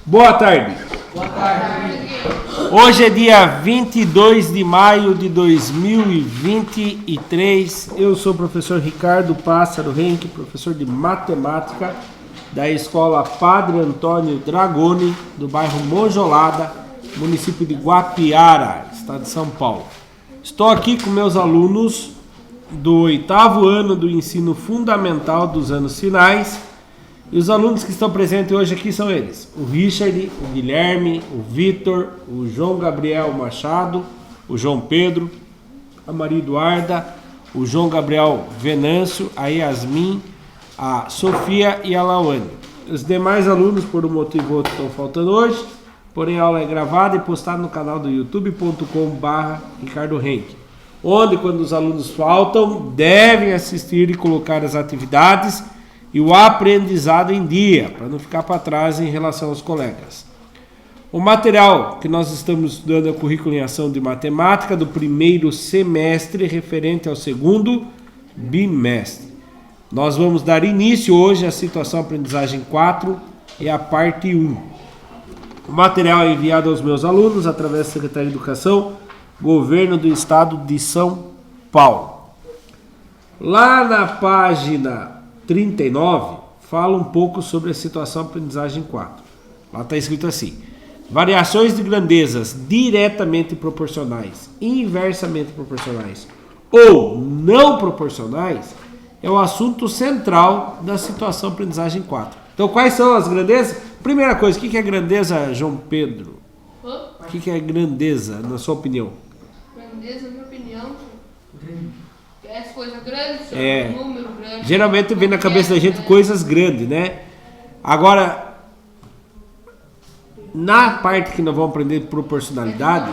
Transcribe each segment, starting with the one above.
Boa tarde. Boa tarde. Hoje é dia 22 de maio de 2023. Eu sou o professor Ricardo Pássaro Henke, professor de matemática da escola Padre Antônio Dragoni, do bairro Monjolada, município de Guapiara, estado de São Paulo. Estou aqui com meus alunos do 8º ano do ensino fundamental dos anos finais. E os alunos que estão presentes hoje aqui são eles: o Richard, o Guilherme, o Vitor, o João Gabriel Machado, o João Pedro, a Maria Eduarda, o João Gabriel Venâncio, a Yasmin, a Sofia e a Lawane. Os demais alunos, por um motivo ou outro, estão faltando hoje, porém a aula é gravada e postada no canal do youtube.com/Ricardo Henke, onde, quando os alunos faltam, devem assistir e colocar as atividades e o aprendizado em dia, para não ficar para trás em relação aos colegas. O material que nós estamos estudando é o currículo em ação de matemática do primeiro semestre, referente ao segundo bimestre. Nós vamos dar início hoje à situação aprendizagem 4 e à parte 1. O material é enviado aos meus alunos através da Secretaria de Educação, Governo do Estado de São Paulo. Lá na página 39, fala um pouco sobre a situação aprendizagem 4. Lá está escrito assim: variações de grandezas diretamente proporcionais, inversamente proporcionais ou não proporcionais é o assunto central da situação aprendizagem 4. Então, quais são as grandezas? Primeira coisa, o que é grandeza, João Pedro? O que é grandeza, na sua opinião? Grandeza, na minha opinião, é coisa grande, número grande. Geralmente vem na cabeça da gente coisas grandes, né? Agora, na parte que nós vamos aprender de proporcionalidade,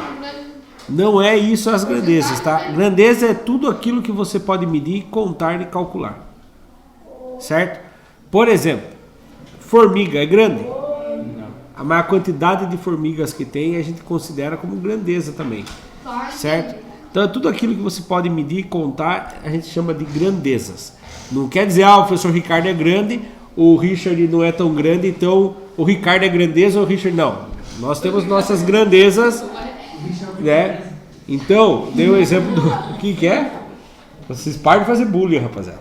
não é isso as grandezas, tá? Grandeza é tudo aquilo que você pode medir, contar e calcular. Certo? Por exemplo, formiga é grande? Não. Mas a quantidade de formigas que tem a gente considera como grandeza também. Certo? Então, tudo aquilo que você pode medir e contar, a gente chama de grandezas. Não quer dizer, o professor Ricardo é grande, o Richard não é tão grande, então o Ricardo é grandeza ou o Richard não. Nós temos nossas grandezas, né? Então, dei um exemplo do... O que é? Vocês param de fazer bullying, rapaziada.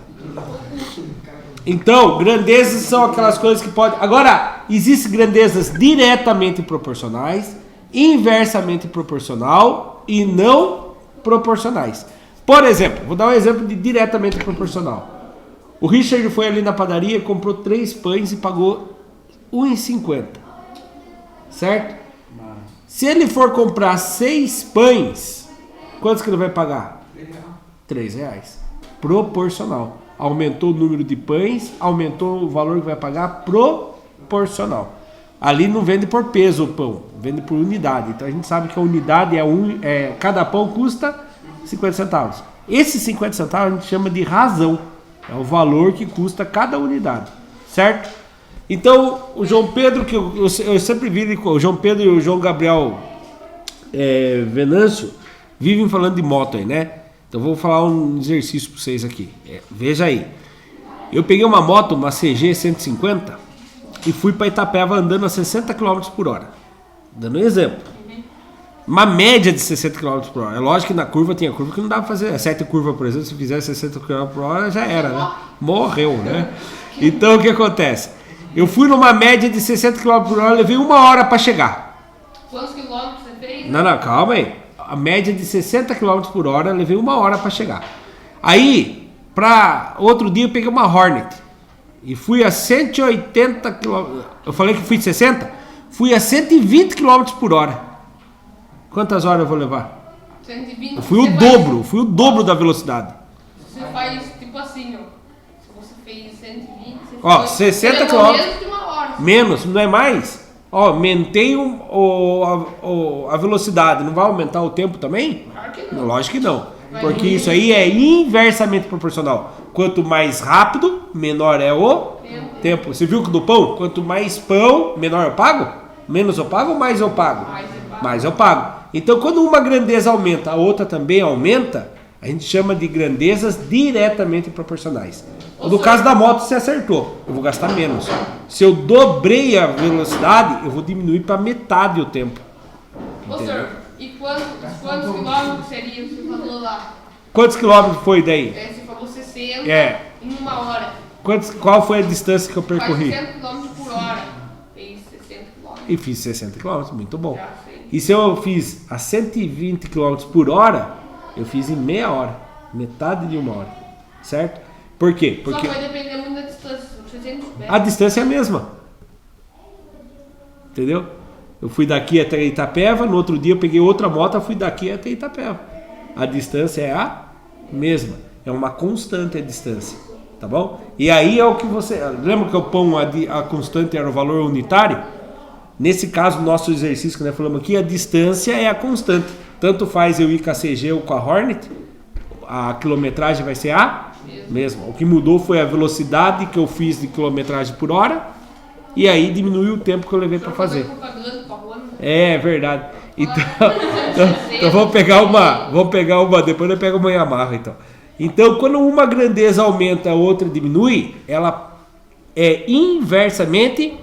Então, grandezas são aquelas coisas que podem... Agora, existem grandezas diretamente proporcionais, inversamente proporcional e não proporcionais. Por exemplo, vou dar um exemplo de diretamente proporcional. O Richard foi ali na padaria, comprou 3 pães e pagou R$1,50. Certo? Se ele for comprar 6 pães, quantos que ele vai pagar? R$3. Proporcional. Aumentou o número de pães, aumentou o valor que vai pagar proporcional. Ali não vende por peso o pão, vende por unidade. Então a gente sabe que a unidade cada pão custa 50 centavos. Esses 50 centavos a gente chama de razão. É o valor que custa cada unidade, certo? Então o João Pedro, que eu sempre vi, o João Pedro e o João Gabriel Venâncio vivem falando de moto aí, né? Então vou falar um exercício para vocês aqui. Veja aí. Eu peguei uma moto, uma CG 150, e fui para Itapeva andando a 60 km por hora. Dando um exemplo. Uma média de 60 km por hora. É lógico que na curva tinha curva que não dá para fazer. 7 curva, por exemplo, se fizer 60 km por hora já era, né? Morreu, né? Então o que acontece? Eu fui numa média de 60 km por hora, levei 1 hora para chegar. Quantos quilômetros você fez? Não, calma aí. A média de 60 km por hora, levei 1 hora para chegar. Aí, outro dia eu peguei uma Hornet e fui a 180 km. Eu falei que fui de 60? Fui a 120 km por hora. Quantas horas eu vou levar? 120. Eu fui o dobro da velocidade. Você faz tipo assim, ó. Se você fez 120, ó, 60 km. Menos de 1 hora. Menos, não é mais? Ó, aumentei a velocidade. Não vai aumentar o tempo também? Claro que não. Lógico que não. Porque isso aí é inversamente proporcional. Quanto mais rápido, menor é o tempo. Você viu que do pão? Quanto mais pão, menor eu pago? Menos eu pago ou mais eu pago? Mais eu pago. Então, quando uma grandeza aumenta, a outra também aumenta, A gente chama de grandezas diretamente proporcionais. No caso da moto, você acertou. Eu vou gastar menos. Se eu dobrei a velocidade, eu vou diminuir para metade o tempo. Ô, senhor, e quantos quilômetros seria? Você falou lá. Quantos quilômetros foi daí? Você falou 60 em 1 hora. Qual foi a distância que eu percorri? Faz 60 km por hora. Fiz 60 km. E fiz 60 km, muito bom. Já sei. E se eu fiz a 120 km por hora, eu fiz em meia hora. Metade de 1 hora. Certo? Por quê? Porque Só vai depender muito da distância. a distância é a mesma. Entendeu? Eu fui daqui até Itapeva, no outro dia eu peguei outra moto e fui daqui até Itapeva. A distância é a mesma. É uma constante a distância. Tá bom? E aí é o que você... Lembra que eu ponho a constante era o valor unitário? Nesse caso, o nosso exercício que nós falamos aqui, a distância é a constante. Tanto faz eu ir com a CG ou com a Hornet, a quilometragem vai ser a mesma. O que mudou foi a velocidade que eu fiz de quilometragem por hora, e aí diminuiu o tempo que eu levei para fazer. É verdade. Então vamos pegar uma, depois eu pego uma Yamaha então. Então, quando uma grandeza aumenta, a outra diminui, ela é inversamente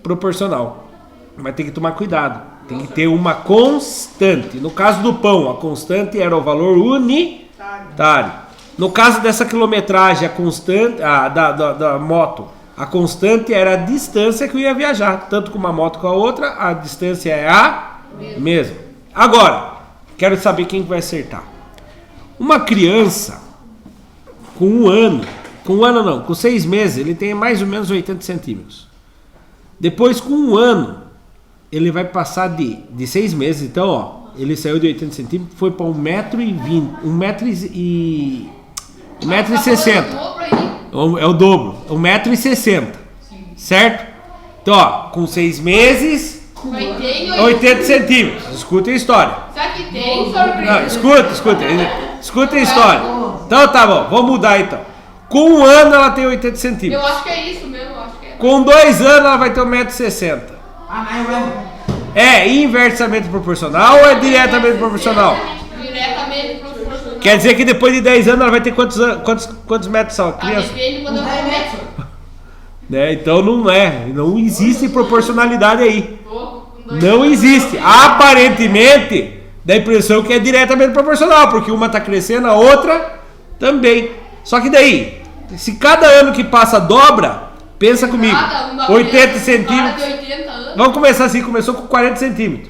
proporcional. Mas tem que tomar cuidado. Tem que ter uma constante. No caso do pão, a constante era o valor unitário. No caso dessa quilometragem, a constante da moto, a constante era a distância que eu ia viajar. Tanto com uma moto com a outra, a distância é a mesma. Agora, quero saber quem vai acertar. Uma criança com 6 meses, ele tem mais ou menos 80 centímetros. Depois, com 1 ano, ele vai passar de 6 meses, então, ó, ele saiu de 80 centímetros, foi para 1,20 m, 1,60 m. É o dobro, 1,60 m, certo? Então, ó, com 6 meses, 80 centímetros. Escuta a história. Será que tem, senhor? Não, escuta a história. Então tá bom, vamos mudar então. Com 1 ano ela tem 80 centímetros. Eu acho que é isso mesmo, eu acho que é. Com 2 anos ela vai ter 1,60 m. É inversamente proporcional ou é diretamente proporcional? Diretamente proporcional. Quer dizer que depois de 10 anos ela vai ter quantos metros são? Depende quando eu começo. Né? Então não existe proporcionalidade aí. Não existe. Aparentemente, dá a impressão que é diretamente proporcional, porque uma está crescendo, a outra também. Só que daí, se cada ano que passa dobra, pensa comigo, 80 centímetros. Vamos começar assim, começou com 40 centímetros.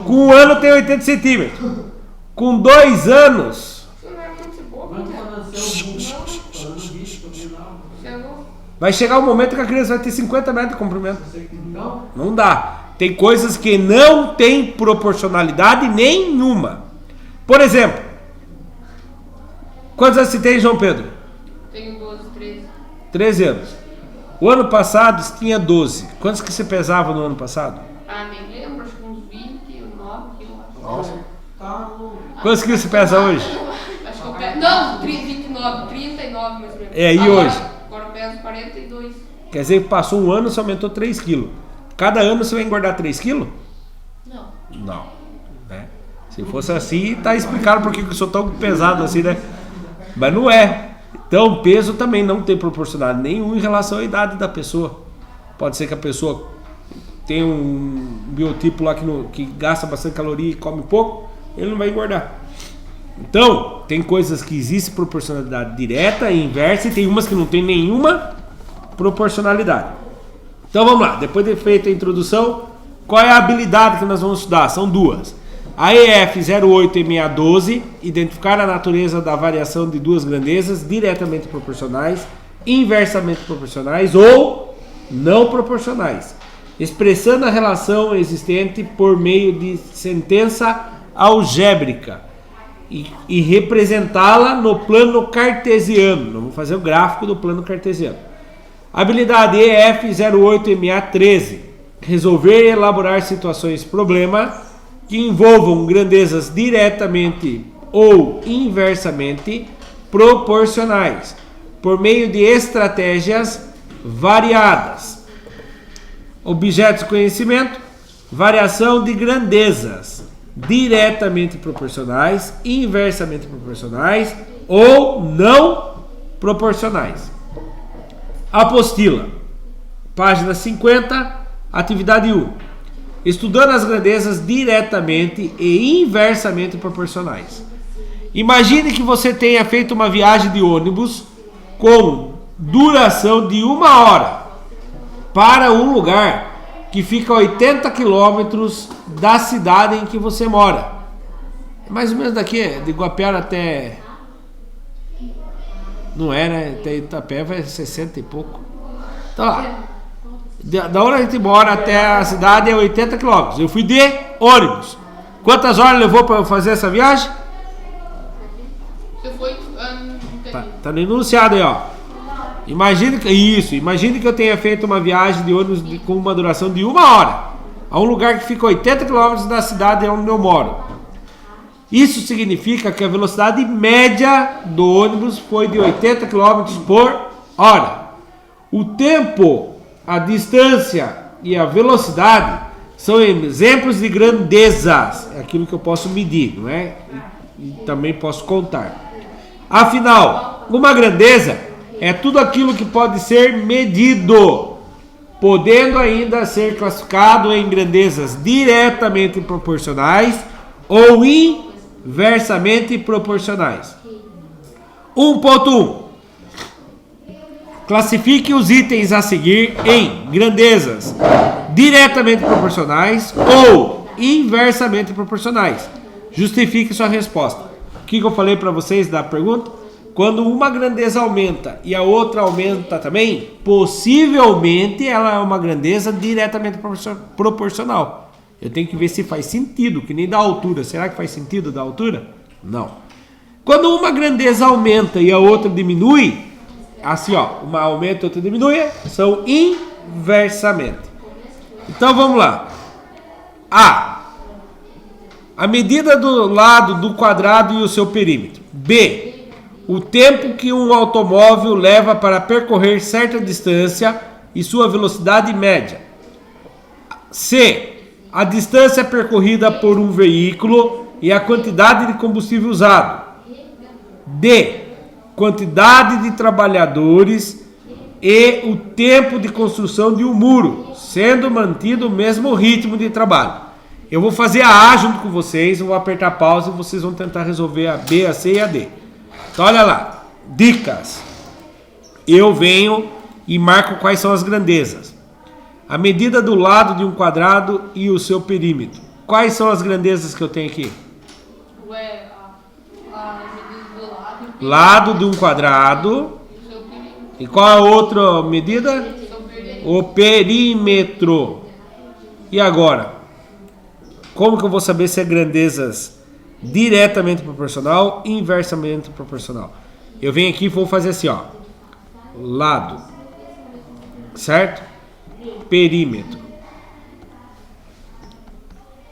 Com 1 ano tem 80 centímetros. Com 2 anos... Vai chegar um momento que a criança vai ter 50 metros de comprimento. Não dá. Tem coisas que não tem proporcionalidade nenhuma. Por exemplo, quantos anos você tem, João Pedro? Tenho 12, 13. 13 anos. O ano passado você tinha 12. Quantos que você pesava no ano passado? Nem lembro, acho que uns 29 quilos. Nossa. Quantos que você pesa hoje? Acho que eu peso... Não, 29, 39 mais ou menos. E hoje? Agora eu peso 42. Quer dizer que passou 1 ano e você aumentou 3 quilos. Cada ano você vai engordar 3 quilos? Não. Né? Se fosse assim, tá explicado por que eu sou tão pesado assim, né? Mas não é. Então, o peso também não tem proporcionalidade nenhum em relação à idade da pessoa. Pode ser que a pessoa tenha um biotipo lá que gasta bastante caloria e come pouco, ele não vai engordar. Então, tem coisas que existe proporcionalidade direta e inversa, e tem umas que não tem nenhuma proporcionalidade. Então vamos lá, depois de feita a introdução, qual é a habilidade que nós vamos estudar? São duas. A EF 08MA12, identificar a natureza da variação de duas grandezas diretamente proporcionais, inversamente proporcionais ou não proporcionais, expressando a relação existente por meio de sentença algébrica e representá-la no plano cartesiano. Vamos fazer o gráfico do plano cartesiano. Habilidade EF 08MA13, resolver e elaborar situações problema que envolvam grandezas diretamente ou inversamente proporcionais, por meio de estratégias variadas. Objetos de conhecimento, variação de grandezas diretamente proporcionais, inversamente proporcionais ou não proporcionais. Apostila, página 50, atividade 1. Estudando as grandezas diretamente e inversamente proporcionais. Imagine que você tenha feito uma viagem de ônibus com duração de 1 hora para um lugar que fica a 80 quilômetros da cidade em que você mora. Mais ou menos daqui, de Guapiara até... Não é, né? Até Itapé vai 60 e pouco. Então, lá. Da onde a gente mora até a cidade é 80 quilômetros. Eu fui de ônibus. Quantas horas levou para eu fazer essa viagem? Você foi... Tá no enunciado aí, ó. Imagine que eu tenha feito uma viagem de ônibus com uma duração de 1 hora a um lugar que fica a 80 km da cidade onde eu moro. Isso significa que a velocidade média do ônibus foi de 80 km por hora. O tempo, a distância e a velocidade são exemplos de grandezas. É aquilo que eu posso medir, não é? E também posso contar. Afinal, uma grandeza é tudo aquilo que pode ser medido, podendo ainda ser classificado em grandezas diretamente proporcionais ou inversamente proporcionais. 1.1. Classifique os itens a seguir em grandezas diretamente proporcionais ou inversamente proporcionais. Justifique sua resposta. O que eu falei para vocês da pergunta? Quando uma grandeza aumenta e a outra aumenta também, possivelmente ela é uma grandeza diretamente proporcional. Eu tenho que ver se faz sentido, que nem da altura. Será que faz sentido da altura? Não. Quando uma grandeza aumenta e a outra diminui, assim ó, uma aumenta e outra diminui, são inversamente. Então vamos lá. A medida do lado do quadrado e o seu perímetro. B. O tempo que um automóvel leva para percorrer certa distância e sua velocidade média. C. A distância percorrida por um veículo e a quantidade de combustível usado. D. Quantidade de trabalhadores e o tempo de construção de um muro, sendo mantido o mesmo ritmo de trabalho. Eu vou fazer a A junto com vocês, eu vou apertar pausa e vocês vão tentar resolver a B, a C e a D. Então olha lá, dicas. Eu venho e marco quais são as grandezas. A medida do lado de um quadrado e o seu perímetro. Quais são as grandezas que eu tenho aqui? A medida do lado. Lado de um quadrado. E qual é a outra medida? O perímetro. E agora? Como que eu vou saber se é grandezas diretamente proporcional, inversamente proporcional? Eu venho aqui e vou fazer assim, ó. Lado. Certo? Perímetro.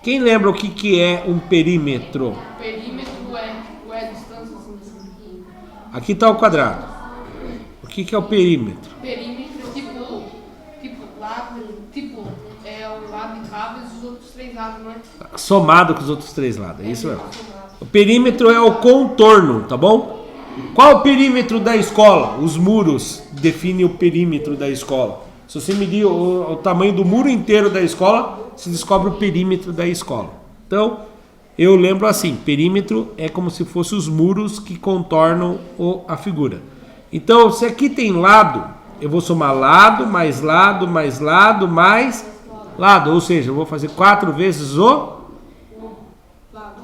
Quem lembra o que é um perímetro? Perímetro é a distância assim. Aqui está o quadrado. O que é o perímetro? Perímetro é o lado de cada vezes os outros 3 lados, não é? Somado com os outros 3 lados, é isso mesmo. O perímetro é o contorno, tá bom? Qual é o perímetro da escola? Os muros definem o perímetro da escola. Se você medir o tamanho do muro inteiro da escola, se descobre o perímetro da escola. Então, eu lembro assim, perímetro é como se fossem os muros que contornam a figura. Então, se aqui tem lado, eu vou somar lado, mais lado, mais lado, mais lado. Ou seja, eu vou fazer 4 vezes o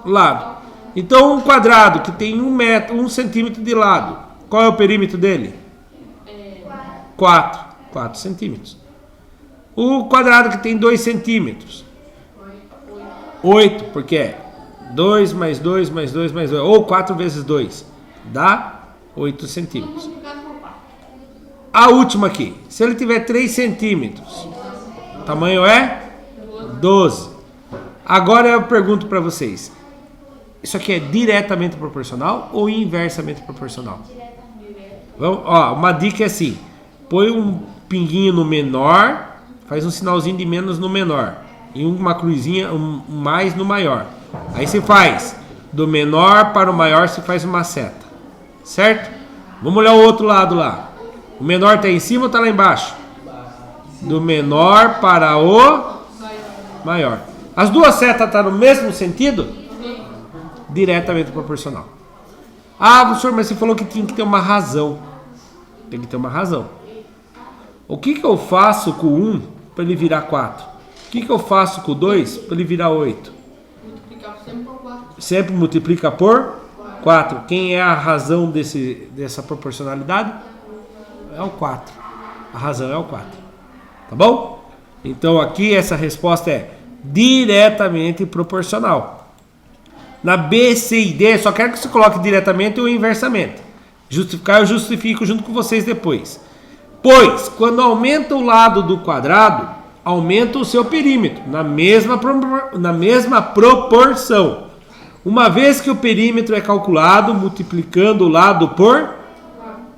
lado. Então, um quadrado que tem 1 centímetro de lado, qual é o perímetro dele? 4 centímetros. O quadrado que tem 2 centímetros. 8, porque é 2 mais 2 mais 2 mais 2. Ou 4 vezes 2. Dá 8 centímetros. A última aqui. Se ele tiver 3 centímetros, o tamanho é 12. Agora eu pergunto para vocês. Isso aqui é diretamente proporcional ou inversamente proporcional? Vamos, ó, uma dica é assim. Põe um pinguinho no menor, faz um sinalzinho de menos no menor. E uma cruzinha, um mais no maior. Aí se faz do menor para o maior, se faz uma seta. Certo? Vamos olhar o outro lado lá. O menor está em cima ou está lá embaixo? Do menor para o maior. As duas setas estão no mesmo sentido? Diretamente proporcional. Ah, professor, mas você falou que tinha que ter uma razão. Tem que ter uma razão. O que eu faço com o 1 para ele virar 4? O que eu faço com o 2 para ele virar 8? Multiplicar sempre por 4. Sempre multiplica por 4. Quem é a razão dessa proporcionalidade? É o 4. A razão é o 4. Tá bom? Então aqui essa resposta é diretamente proporcional. Na B, C e D, só quero que você coloque diretamente ou inversamente. Justificar eu justifico junto com vocês depois. Pois, quando aumenta o lado do quadrado, aumenta o seu perímetro, na mesma proporção. Uma vez que o perímetro é calculado, multiplicando o lado por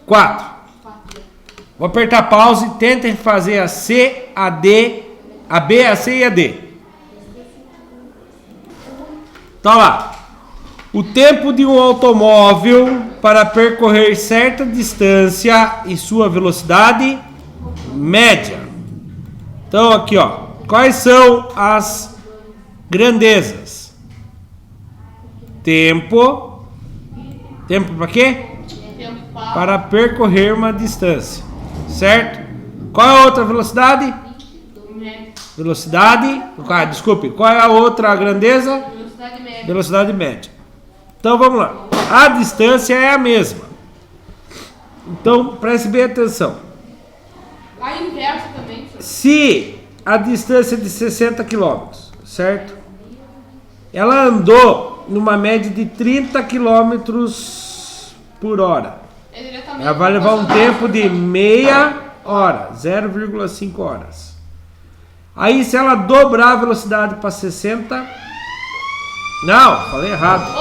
4. Vou apertar pause e tentem fazer a C, a D, a B, a C e a D. Então lá. O tempo de um automóvel para percorrer certa distância e sua velocidade média. Então aqui, ó. Quais são as grandezas? Tempo. Tempo para quê? Para percorrer uma distância. Certo? Qual é a outra velocidade? Velocidade. Desculpe. Qual é a outra grandeza? Velocidade média. Velocidade média. Então vamos lá. A distância é a mesma. Então preste bem atenção. A inversa também. Se a distância é de 60 km, certo? Ela andou numa média de 30 km por hora. Ela vai levar um tempo de meia hora, 0,5 horas. Aí se ela dobrar a velocidade para 60... Não, falei errado.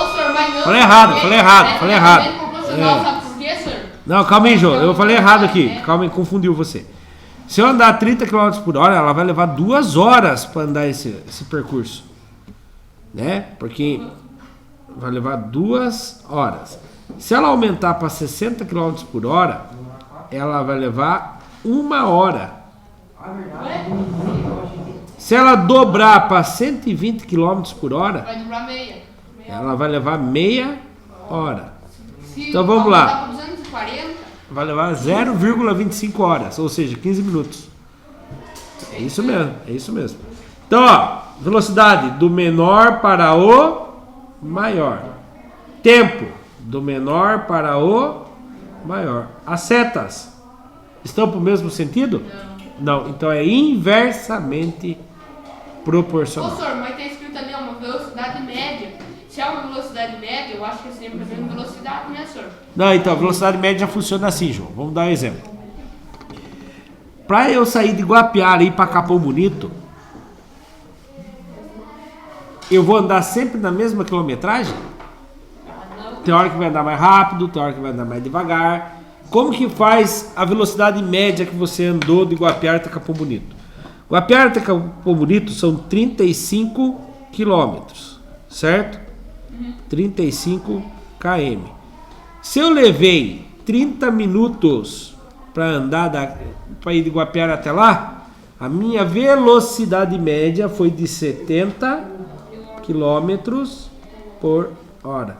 Falei errado. Sabe por quê, senhor? Não, calma aí, Jô. Eu falei errado aqui. Calma aí, confundiu você. Se eu andar 30 km por hora, ela vai levar 2 horas para andar esse percurso. Né? Porque vai levar 2 horas. Se ela aumentar para 60 km por hora, ela vai levar 1 hora. Se ela dobrar para 120 km por hora, vai durar meia. Ela vai levar meia hora. Se então vamos lá. 240, vai levar 0,25 horas, ou seja, 15 minutos. É isso mesmo. Então, ó, velocidade do menor para o maior. Tempo do menor para o maior. As setas estão para o mesmo sentido? Não. Então é inversamente proporcional. Professor, mas tem escrito ali uma velocidade média. Se é uma velocidade média, eu acho que é sempre a mesma velocidade, né, senhor? Não, então, a velocidade média funciona assim, João. Vamos dar um exemplo. Para eu sair de Guapiara e ir para Capão Bonito, eu vou andar sempre na mesma quilometragem? Tem hora que vai andar mais rápido, tem hora que vai andar mais devagar. Como que faz a velocidade média que você andou de Guapiara até Capão Bonito? Guapiara até Capão Bonito são 35 quilômetros, certo? 35 km. Se eu levei 30 minutos para andar para ir de Guapiara até lá, a minha velocidade média foi de 70 km por hora.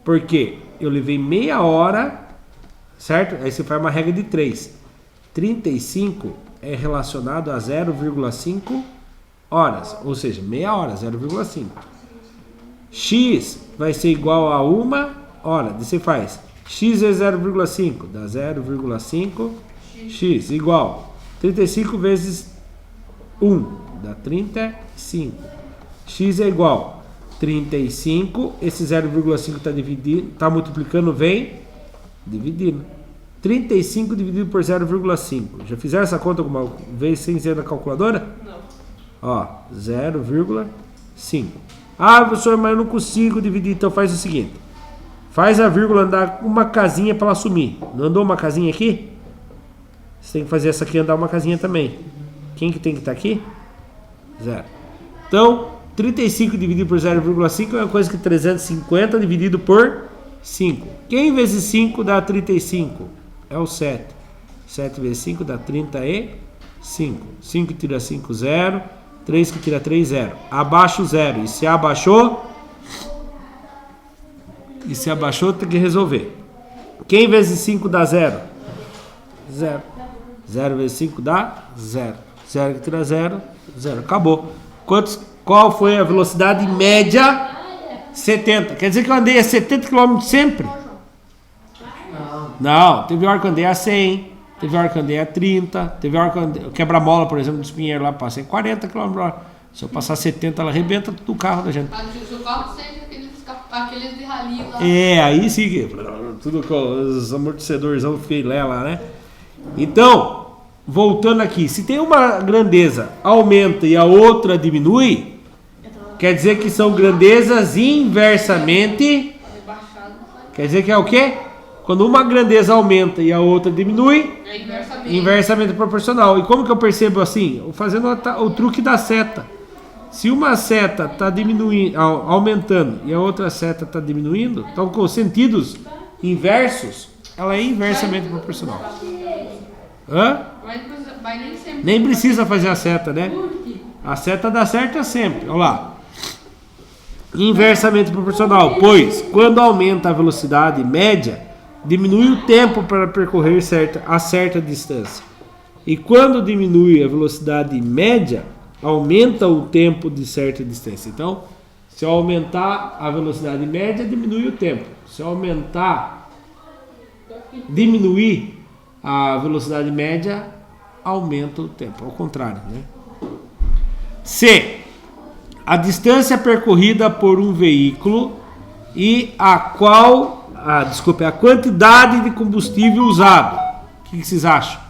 Por quê? Eu levei meia hora, certo? Aí você faz uma regra de 3. 35 é relacionado a 0,5 horas, ou seja, meia hora, 0,5. X vai ser igual a 1 hora. Daí você faz x é 0,5, dá 0,5 x igual 35 vezes 1, dá 35. X é igual 35, esse 0,5 está dividindo, está multiplicando, vem dividindo. 35 dividido por 0,5. Já fizeram essa conta alguma vez sem ser na calculadora? Não. Ó, 0,5. Ah, professor, mas eu não consigo dividir. Então faz o seguinte. Faz a vírgula andar uma casinha para ela sumir. Não andou uma casinha aqui? Você tem que fazer essa aqui andar uma casinha também. Quem que tem que estar aqui? 0. Então, 35 dividido por 0,5 é uma coisa que 350 dividido por 5. Quem vezes 5 dá 35? É o 7. 7 vezes 5 dá 35. 5 tira 5, 0. 3 que tira 3, 0. Abaixo 0. E se abaixou? E se abaixou, tem que resolver. Quem vezes 5 dá 0? 0. 0 vezes 5 dá 0. 0 que tira 0, 0. Acabou. Qual foi a velocidade média? 70. Quer dizer que eu andei a 70 km sempre? Não. Teve hora que eu andei a 100. Teve hora que eu andei a 30. Teve hora que eu quebra-mola, por exemplo, dos Pinheiros lá, passei 40 km por hora. Se eu passar 70, ela arrebenta tudo o carro da gente. Mas o seu carro sempre aqueles de rali lá. Aí sim, tudo com os amortecedorzão filé lá, né? Então, voltando aqui, se tem uma grandeza aumenta e a outra diminui, quer dizer que são grandezas inversamente. Quer dizer que é o quê? Quando uma grandeza aumenta e a outra diminui, É inversamente proporcional. E como que eu percebo assim? Fazendo o truque da seta. Se uma seta está diminuindo, aumentando e a outra seta está diminuindo, então com sentidos inversos, ela é inversamente proporcional. Hã? Mas nem sempre. Nem precisa fazer a seta, né? A seta dá certo sempre. Olha lá. Inversamente proporcional, pois quando aumenta a velocidade média, diminui o tempo para percorrer a certa distância. E quando diminui a velocidade média, aumenta o tempo de certa distância. Então, se eu aumentar a velocidade média, diminui o tempo. Se eu diminuir a velocidade média, aumenta o tempo. Ao contrário, né? C. A distância percorrida por um veículo e a quantidade de combustível usado. O que vocês acham?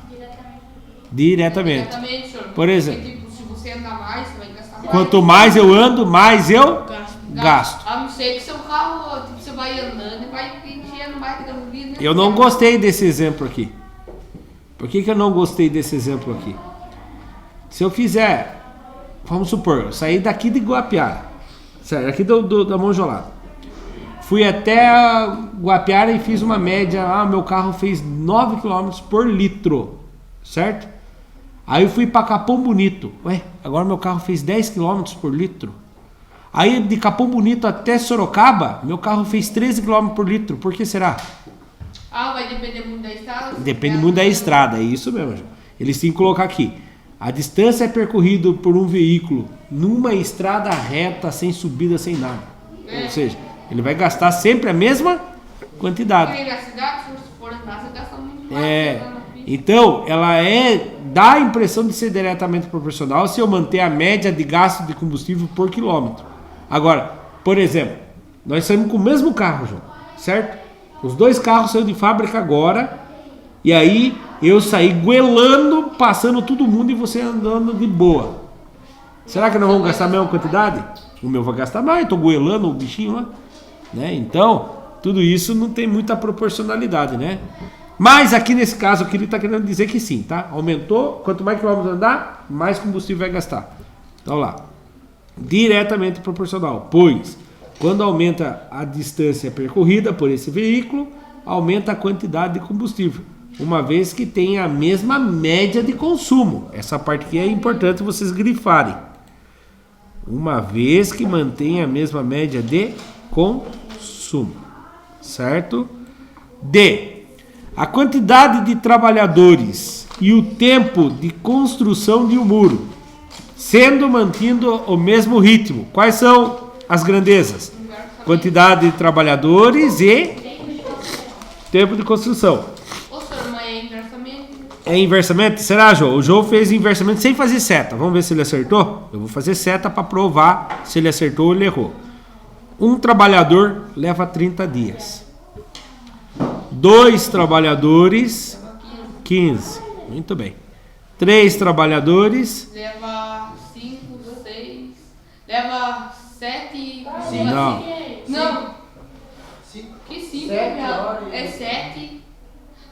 Diretamente. Senhor. Por exemplo, Porque, tipo, se você andar mais, você vai gastar mais. quanto mais eu ando, mais eu gasto. A não ser que seu carro, tipo, você vai andando e vai enchendo mais de gasolina. Eu não gostei desse exemplo aqui. Por que eu não gostei desse exemplo aqui? Se eu fizer, vamos supor, eu saí daqui de Guapiara, certo? Aqui da Monjolada. Fui até Guapiara e fiz uma média. Meu carro fez 9 km por litro, certo? Aí eu fui para Capão Bonito. Agora meu carro fez 10 km por litro. Aí de Capão Bonito até Sorocaba, meu carro fez 13 km por litro. Por que será? Vai depender muito da estrada? Depende muito da estrada, é isso mesmo. Eles têm que colocar aqui. A distância é percorrida por um veículo numa estrada reta, sem subida, sem nada. Ou seja, ele vai gastar sempre a mesma quantidade. Porque na cidade, se for andar, você gasta muito mais. Então, ela dá a impressão de ser diretamente proporcional se eu manter a média de gasto de combustível por quilômetro. Agora, por exemplo, nós saímos com o mesmo carro, João, certo? Os dois carros saíram de fábrica agora, e aí eu saí goelando, passando todo mundo e você andando de boa. Será que nós vamos gastar a mesma quantidade? O meu vai gastar mais, eu estou goelando o bichinho lá. Né? Então, tudo isso não tem muita proporcionalidade, né? Mas aqui nesse caso, aqui ele está querendo dizer que sim, tá? Aumentou, quanto mais quilômetros andar, mais combustível vai gastar. Então lá, diretamente proporcional, pois quando aumenta a distância percorrida por esse veículo, aumenta a quantidade de combustível, uma vez que tem a mesma média de consumo. Essa parte aqui é importante vocês grifarem. Uma vez que mantém a mesma média de consumo, certo? D. A quantidade de trabalhadores e o tempo de construção de um muro, sendo mantido o mesmo ritmo. Quais são as grandezas? Quantidade de trabalhadores e tempo de construção. Ô, senhor, mas é inversamente? É inversamente? Será, João? O João fez inversamente sem fazer seta. Vamos ver se ele acertou? Eu vou fazer seta para provar se ele acertou ou ele errou. Um trabalhador leva 30 dias. 2 trabalhadores, 15. Muito bem. 3 trabalhadores. Leva 5, 6. Leva 7. Não. Não. Que 5? É 7.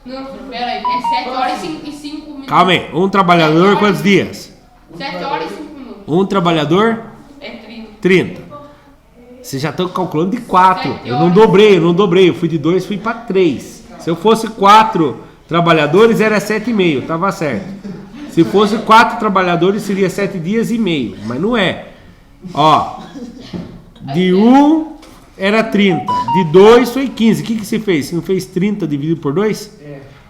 Não, peraí. É 7 horas e 5 minutos. Calma aí. Um trabalhador, quantos dias? 7 horas e 5 minutos. Um trabalhador, É 30. 30. Vocês já estão calculando de 4. Eu não dobrei. Eu fui de 2, fui para 3. Se eu fosse 4 trabalhadores, era 7,5. Tava certo. Se fosse 4 trabalhadores, seria 7 dias e meio. Mas não é. Ó, de 1 era 30. De 2 foi 15. O que você fez? Você não fez 30 dividido por 2?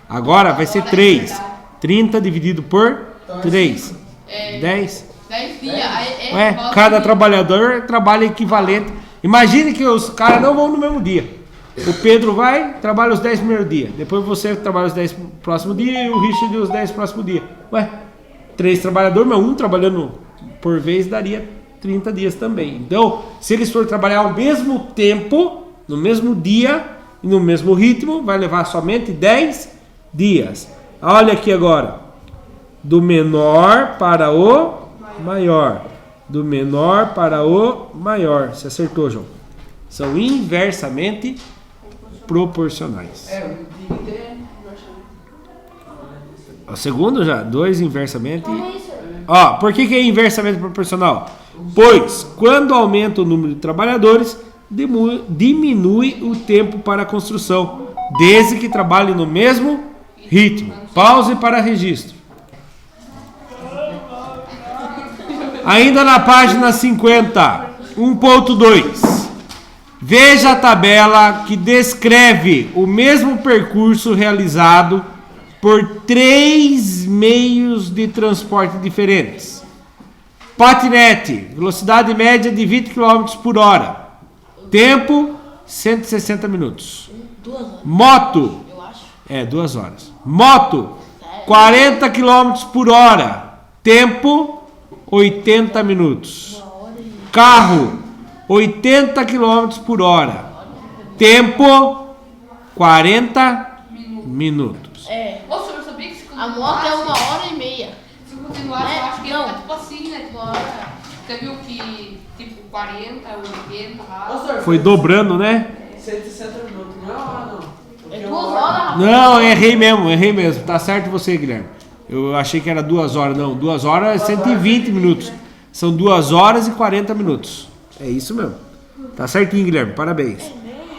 Agora vai ser 3. 30 dividido por 3. 10. 10 dias. Ué, cada trabalhador trabalha equivalente. Imagine que os caras não vão no mesmo dia. O Pedro vai, trabalha os 10 primeiros dias. Depois você trabalha os 10 próximo dia e o Richard os 10 próximo dia. Ué, 3 trabalhadores, mas um trabalhando por vez daria 30 dias também. Então, se eles forem trabalhar ao mesmo tempo, no mesmo dia e no mesmo ritmo, vai levar somente 10 dias. Olha aqui agora. Do menor para o maior. Do menor para o maior. Você acertou, João. São inversamente proporcionais. O segundo já, 2 inversamente. Ó, por que é inversamente proporcional? Pois, quando aumenta o número de trabalhadores, diminui o tempo para a construção, desde que trabalhe no mesmo ritmo. Pause para registro. Ainda na página 50, 1.2. Veja a tabela que descreve o mesmo percurso realizado por 3 meios de transporte diferentes. Patinete, velocidade média de 20 km por hora. Tempo, 160 minutos. 2 horas. Moto, Eu acho. 2 horas. Moto, 40 km por hora. Tempo, 80 minutos. Carro, 80 km por hora. Tempo, 40 minutos. Ô, senhor, sabia que se A moto é 1h30. Se continuar, eu acho que Não. fica tipo assim, né? Tipo, você viu que, tipo, 40, 80, lá. Foi dobrando, né? 160 minutos, não é uma hora, não. É 2 horas, rapaz. Não, errei mesmo. Tá certo você, Guilherme. Eu achei que era 2 horas. Não, 2 horas é 120 minutos. São 2 horas e 40 minutos. É isso mesmo. Tá certinho, Guilherme. Parabéns.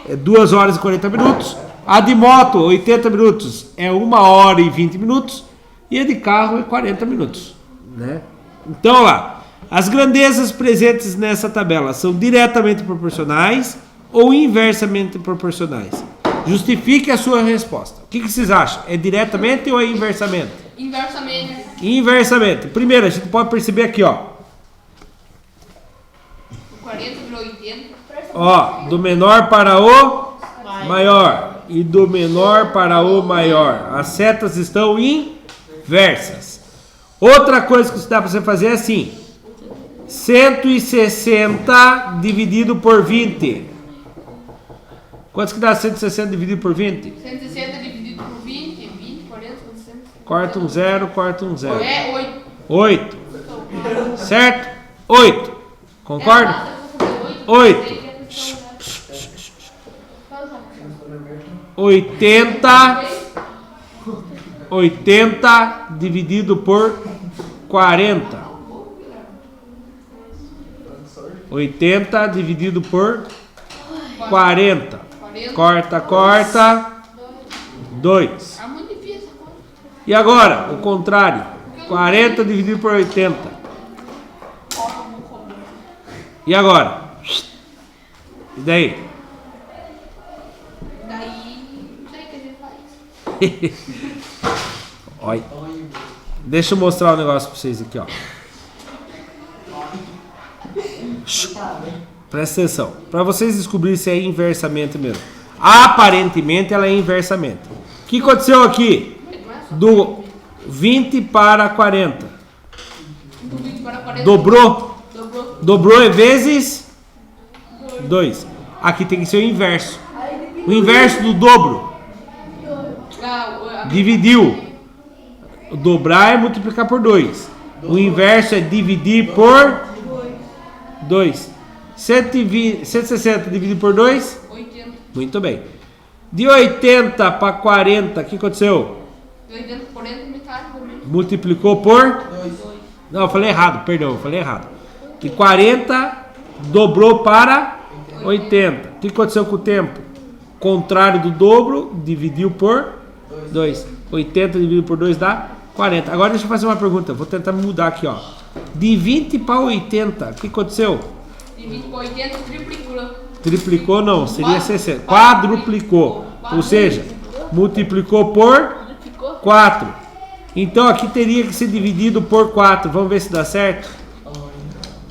É 2 horas e 40 minutos. A de moto, 80 minutos, é 1 hora e 20 minutos. E a de carro é 40 minutos. Né? Então, lá. As grandezas presentes nessa tabela são diretamente proporcionais ou inversamente proporcionais? Justifique a sua resposta. O que vocês acham? É diretamente ou é inversamente? Inversamente. Inversamente. Primeiro, a gente pode perceber aqui, ó. O 40 virou 80. Ó, do menor para o maior e do menor para o maior. As setas estão inversas. Outra coisa que dá para você fazer é assim: 160 dividido por 20. Quantos que dá 160 dividido por 20? 160 dividido por 20, 20, 40, 160. Corta um zero, corta um zero. É 8. 8. Certo? 8. Concorda? 8. 80 dividido por 40. 80 dividido por 40. Corta. 2. É muito difícil essa conta. E agora, o contrário. 40 dividido por 80. E agora? E daí? Daí, não sei o que a gente faz. Olha. Deixa eu mostrar um negócio pra vocês aqui, ó. Presta atenção. Para vocês descobrirem se é inversamente mesmo. Aparentemente ela é inversamente. O que aconteceu aqui? Do 20 para 40. Do 20 para 40. Dobrou. Dobrou. Dobrou é vezes 2. Aqui tem que ser o inverso. O inverso do dobro. Dividiu. Dobrar é multiplicar por 2. O inverso é dividir por 2. 160 dividido por 2? 80. Muito bem. De 80 para 40, o que aconteceu? De 80 por 40, metade também. Multiplicou por? Não, eu falei errado, perdão, eu falei errado. De 40 dobrou para 80. O que aconteceu com o tempo? Contrário do dobro, dividiu por 2. 80 dividido por 2 dá 40. Agora deixa eu fazer uma pergunta. Vou tentar mudar aqui, ó. De 20 para 80, o que aconteceu? De 20 para 80, triplicou. Triplicou não, seria 60. Quadruplicou. Ou seja, multiplicou por 4. Então aqui teria que ser dividido por 4. Vamos ver se dá certo.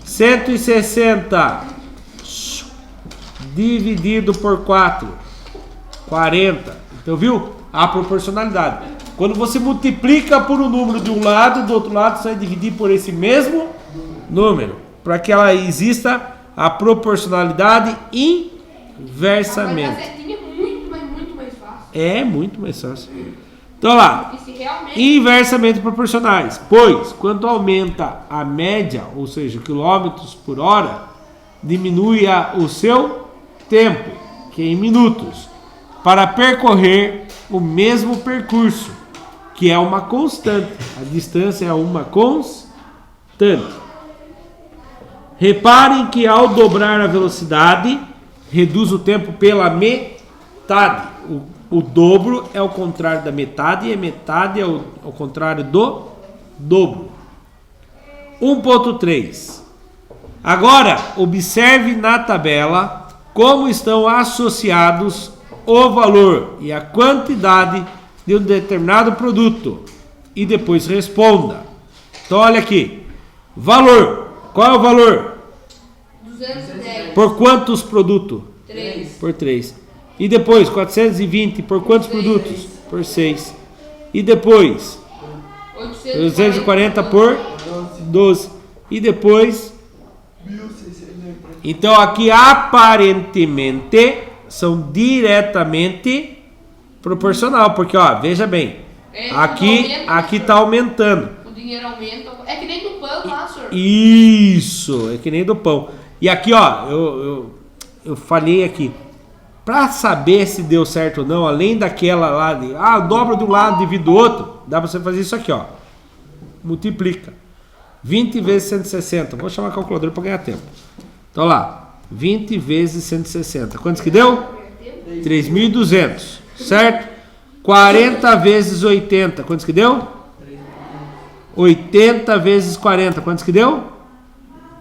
160 dividido por 4. 40. Então viu? A proporcionalidade. Quando você multiplica por um número de um lado, do outro lado você vai dividir por esse mesmo número. Para que ela exista a proporcionalidade inversamente. Mas é muito mais fácil. É muito mais fácil. Então lá, E se realmente... inversamente proporcionais. Pois, quando aumenta a média, ou seja, quilômetros por hora, diminui o seu tempo, que é em minutos, para percorrer o mesmo percurso, que é uma constante. A distância é uma constante. Reparem que ao dobrar a velocidade, reduz o tempo pela metade. O dobro é o contrário da metade e a metade é o contrário do dobro. 1.3. Agora, observe na tabela como estão associados o valor e a quantidade de um determinado produto. E depois responda. Então, olha aqui. Valor. Qual é o valor? 210. Por quantos produtos? 3. Por 3. E depois, 420 por quantos produtos? Por 6. E depois, 840 por 12. E depois, então aqui aparentemente são diretamente proporcional, porque ó, veja bem, aqui está aumentando. O dinheiro aumenta. É que nem do pão lá, senhor. Isso, é que nem do pão. E aqui ó, eu falei aqui. Para saber se deu certo ou não, além daquela lá de dobra de um lado, divide do outro, dá para você fazer isso aqui, ó. Multiplica. 20 vezes 160. Vou chamar a calculadora para ganhar tempo. Então lá, 20 vezes 160. Quantos que deu? 3.200, certo? 40 vezes 80. Quantos que deu? 80 vezes 40. Quantos que deu?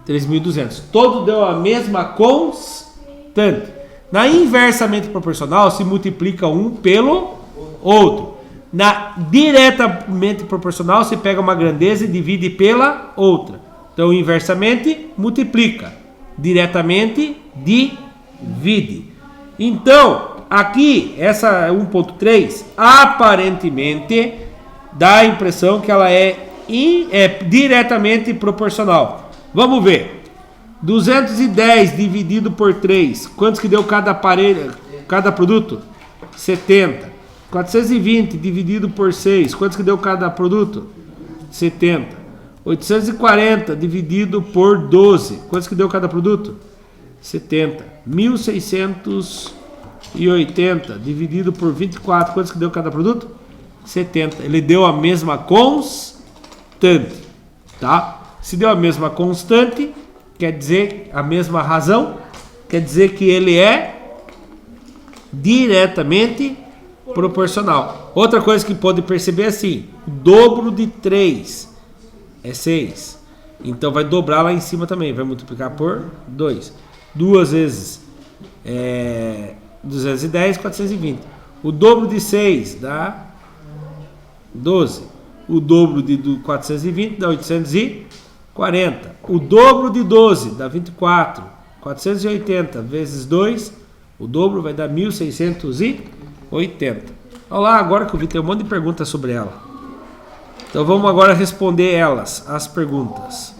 3.200. Todo deu a mesma constante. Na inversamente proporcional, se multiplica um pelo outro. Na diretamente proporcional, se pega uma grandeza e divide pela outra. Então, inversamente, multiplica. Diretamente, divide. Então, aqui, essa 1.3, aparentemente, dá a impressão que ela é diretamente proporcional. Vamos ver. 210 dividido por 3. Quantos que deu cada aparelho, cada produto? 70. 420 dividido por 6. Quantos que deu cada produto? 70. 840 dividido por 12. Quantos que deu cada produto? 70. 1680 dividido por 24. Quantos que deu cada produto? 70. Ele deu a mesma constante, tá? Se deu a mesma constante, quer dizer a mesma razão, quer dizer que ele é diretamente proporcional. Outra coisa que pode perceber é assim, o dobro de 3 é 6. Então vai dobrar lá em cima também, vai multiplicar por 2. 2 vezes 210, 420. O dobro de 6 dá 12. O dobro de 420 dá 840. O dobro de 12 dá 24. 480 vezes 2, o dobro vai dar 1680. Olha lá, agora que eu vi, tem um monte de perguntas sobre ela. Então vamos agora responder elas, as perguntas.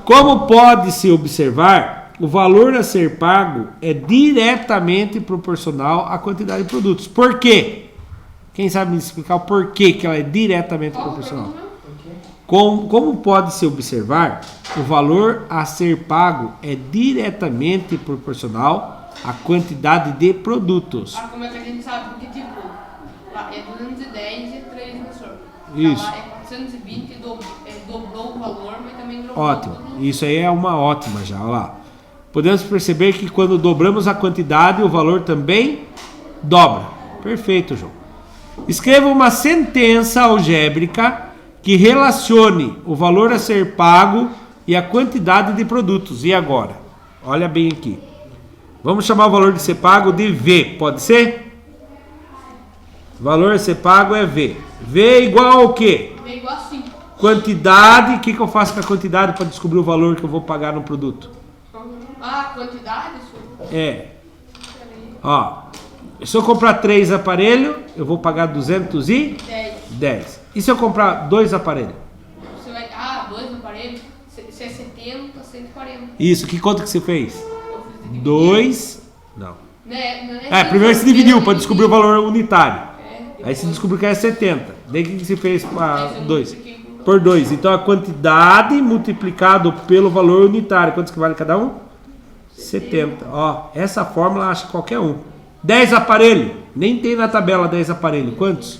Como pode-se observar, o valor a ser pago é diretamente proporcional à quantidade de produtos. Por quê? Quem sabe me explicar o porquê que ela é diretamente proporcional? Como pode-se observar, o valor a ser pago é diretamente proporcional à quantidade de produtos. Como é que a gente sabe? Porque, tipo, lá é 210 e 3, né, senhor? Isso. Lá é 420 dobrou o valor, mas também dobrou. Ótimo. Isso aí é uma ótima já, olha lá. podemos perceber que quando dobramos a quantidade, o valor também dobra. Perfeito, João. Escreva uma sentença algébrica que relacione o valor a ser pago e a quantidade de produtos. E agora? Olha bem aqui. Vamos chamar o valor de ser pago de V, pode ser? O valor a ser pago é V. V é igual ao quê? V igual a 5. Quantidade. O que eu faço com a quantidade para descobrir o valor que eu vou pagar no produto? Ah, quantidade, senhor? É. Ó, se eu comprar 3 aparelhos, eu vou pagar 210. E se eu comprar 2 aparelhos? Você vai... 2 aparelhos. Se é 70, 140. Isso, que conta que você fez? Eu fiz de 2. Não. Não é Primeiro você dividiu para descobrir o valor unitário. depois... Aí você descobriu que é 70. Daí o que você fez para Aí eu 2? multipliquei Por 2. Então a quantidade multiplicado pelo valor unitário. Quantos que vale cada um? 70. Ó, essa fórmula acha qualquer um. 10 aparelhos. Nem tem na tabela 10 aparelhos. Quantos?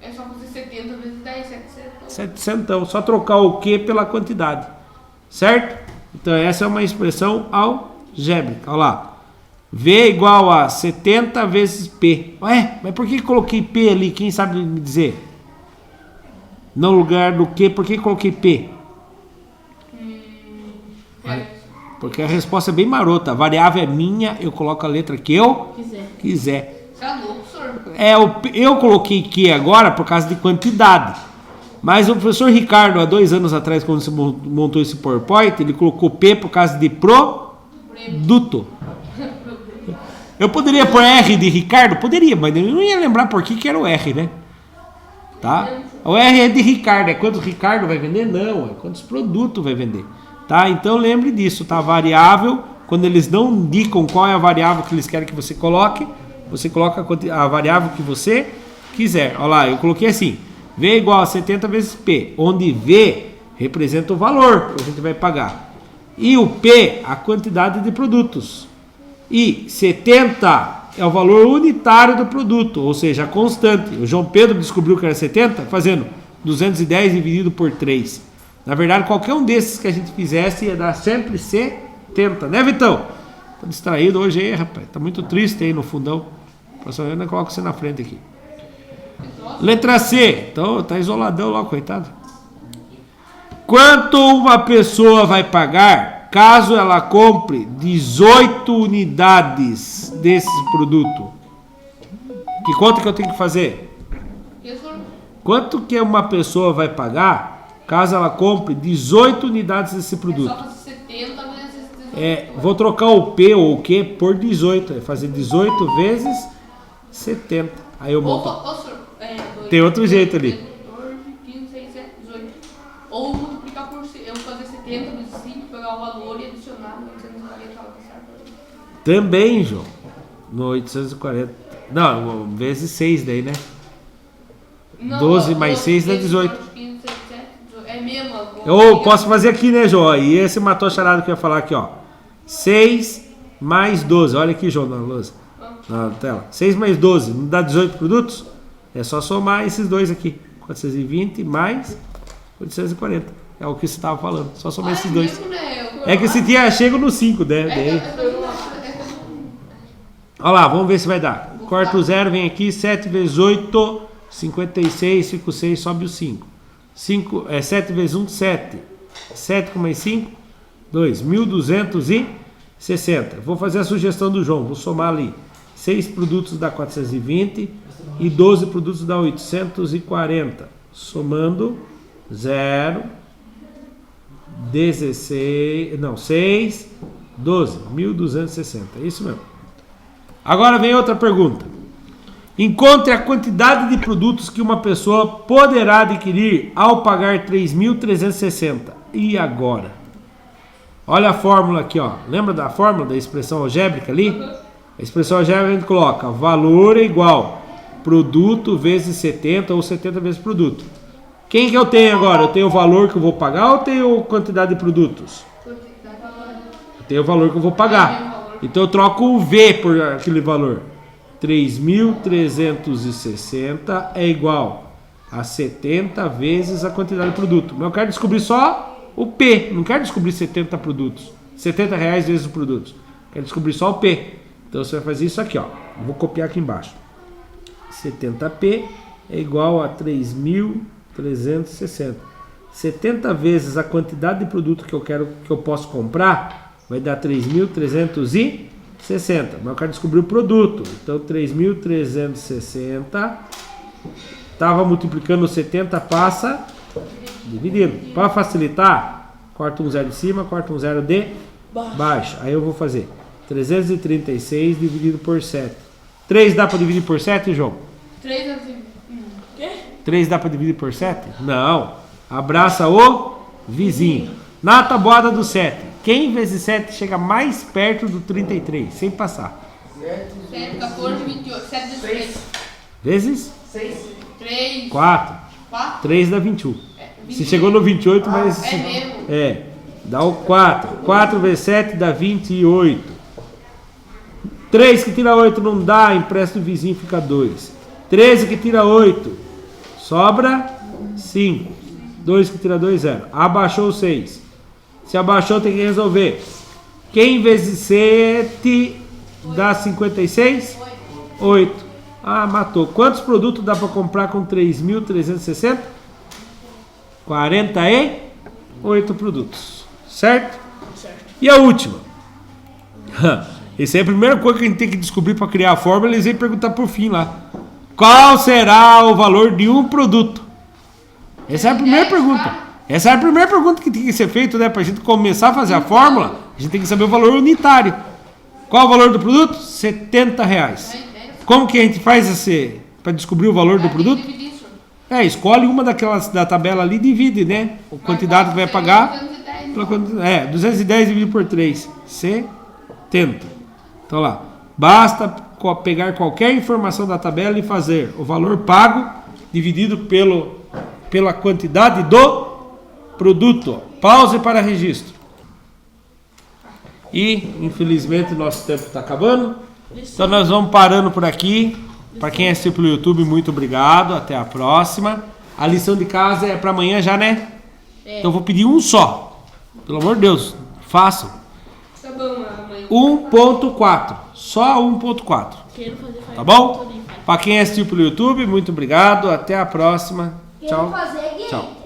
É só fazer 70 vezes 10, 700. 700. Só trocar o Q pela quantidade. Certo? Então essa é uma expressão algébrica. Olha lá. V é igual a 70 vezes P. Ué, mas por que coloquei P ali? Quem sabe me dizer? No lugar do Q, por que coloquei P? Porque a resposta é bem marota. A variável é minha, eu coloco a letra que eu quiser. Você é louco, senhor? Eu coloquei Q agora por causa de quantidade. Mas o professor Ricardo, há 2 anos atrás, quando você montou esse PowerPoint, ele colocou P por causa de produto. Eu poderia pôr R de Ricardo? Poderia, mas eu não ia lembrar por que era o R, né? Tá? O R é de Ricardo. É quantos Ricardo vai vender? Não, é quantos produtos vai vender. Tá? Então lembre disso, tá? Variável, quando eles não indicam qual é a variável que eles querem que você coloque, você coloca a variável que você quiser. Olha lá, eu coloquei assim, V é igual a 70 vezes P, onde V representa o valor que a gente vai pagar. E o P, a quantidade de produtos. E 70 é o valor unitário do produto, ou seja, a constante. O João Pedro descobriu que era 70 fazendo 210 dividido por 3. Na verdade, qualquer um desses que a gente fizesse ia dar sempre 70, né, Vitão? Tá distraído hoje aí, rapaz. Tá muito triste aí no fundão. Professor, eu ainda coloco você na frente aqui. Letra C. Então, tá isoladão lá, coitado. Quanto uma pessoa vai pagar caso ela compre 18 unidades desse produto? Que conta que eu tenho que fazer? Quanto que uma pessoa vai pagar caso ela compre 18 unidades desse produto? É só fazer 70 vezes 18. Vou trocar o P ou o Q por 18. É fazer 18 vezes 70. Aí eu monto. Tem outro jeito ali. 14, 15, 16, 17, 18. Ou multiplicar por... Eu vou fazer 70 vezes 5, pegar o valor e adicionar no 840 lá, tá certo? Também, João. No 840. Não, vezes 6 daí, né? Não, 12 mais 6 dá 18. 14, 15, 16, 17, 18. É mesmo. Eu posso fazer aqui, né, João? E esse matou a charada que eu ia falar aqui, ó. 6 mais 12. Olha aqui, João, na lousa. Na tela. 6 mais 12. Não dá 18 produtos? É só somar esses dois aqui. 420 mais 840. É o que você estava falando. Só somar esses dois. É que você tinha chego no 5, né? Daí. Olha lá, vamos ver se vai dar. Corta o 0, vem aqui. 7 vezes 8, 56. Fica o 6, sobe o 5. 7 vezes 1, 7. 7 com mais 5, 2. 1.260. Vou fazer a sugestão do João. Vou somar ali. 6 produtos dá 420 e 12 produtos dá 840. Somando 0, 16, não, 6, 12, 1.260. É isso mesmo. Agora vem outra pergunta. Encontre a quantidade de produtos que uma pessoa poderá adquirir ao pagar 3.360. E agora? Olha a fórmula aqui, ó. Lembra da fórmula da expressão algébrica ali? A expressão algébrica a gente coloca valor é igual produto vezes 70 ou 70 vezes produto. Quem que eu tenho agora? Eu tenho o valor que eu vou pagar ou tenho quantidade de produtos? Eu tenho o valor que eu vou pagar. Então eu troco o V por aquele valor. 3.360 é igual a 70 vezes a quantidade de produto. Mas eu quero descobrir só o P, não quero descobrir 70 produtos. R$70 vezes o produto. Quer descobrir só o P. Então você vai fazer isso aqui, ó. Eu vou copiar aqui embaixo. 70P é igual a 3.360. 70 vezes a quantidade de produto que eu posso comprar vai dar 3.360. Mas eu quero descobrir o produto. Então 3.360 estava multiplicando 70, passa dividindo. Para facilitar, corta um zero de cima, corta um zero de baixo. Aí eu vou fazer 336 dividido por 7. 3 dá para dividir por 7, João? 3 assim. Quê? 3 dá para dividir por 7? Não. Abraça o vizinho. Na tabuada do 7, quem vezes 7 chega mais perto do 33, sem passar? 7, 14, 28, 7 vezes 3. Vezes? 3. 4. 4? 3 dá 21. 21. Se chegou no 28, mas... É mesmo? É. Dá o 4. 4 vezes 7 dá 28. 3 que tira 8 não dá, empresta o vizinho, fica 2. 13 que tira 8, sobra 5. 2 que tira 2, 0. Abaixou 6. Se abaixou, tem que resolver. Quem vezes 7 dá 56? 8. Ah, matou. Quantos produtos dá para comprar com 3.360? 48 produtos. Certo? E a última? Essa é a primeira coisa que a gente tem que descobrir para criar a fórmula. Eles vêm perguntar por fim lá. Qual será o valor de um produto? Essa é a primeira pergunta. Essa é a primeira pergunta que tem que ser feita, né? Para a gente começar a fazer a fórmula, a gente tem que saber o valor unitário. Qual é o valor do produto? R$70. Como que a gente faz esse para descobrir o valor do produto? Escolhe uma daquelas da tabela ali e divide, né? A quantidade que vai pagar. 210 dividido por 3. 70. Então lá. Basta pegar qualquer informação da tabela e fazer o valor pago dividido pela quantidade do produto. Pause para registro. E, infelizmente, nosso tempo está acabando. Então nós vamos parando por aqui. Para quem assistiu pelo YouTube, muito obrigado. Até a próxima. A lição de casa é para amanhã já, né? Então eu vou pedir um só. Pelo amor de Deus, façam. Tá bom, amanhã. 1.4. Só 1.4. Tá bom? Para quem assistiu pelo YouTube, muito obrigado. Até a próxima. Tchau. Tchau.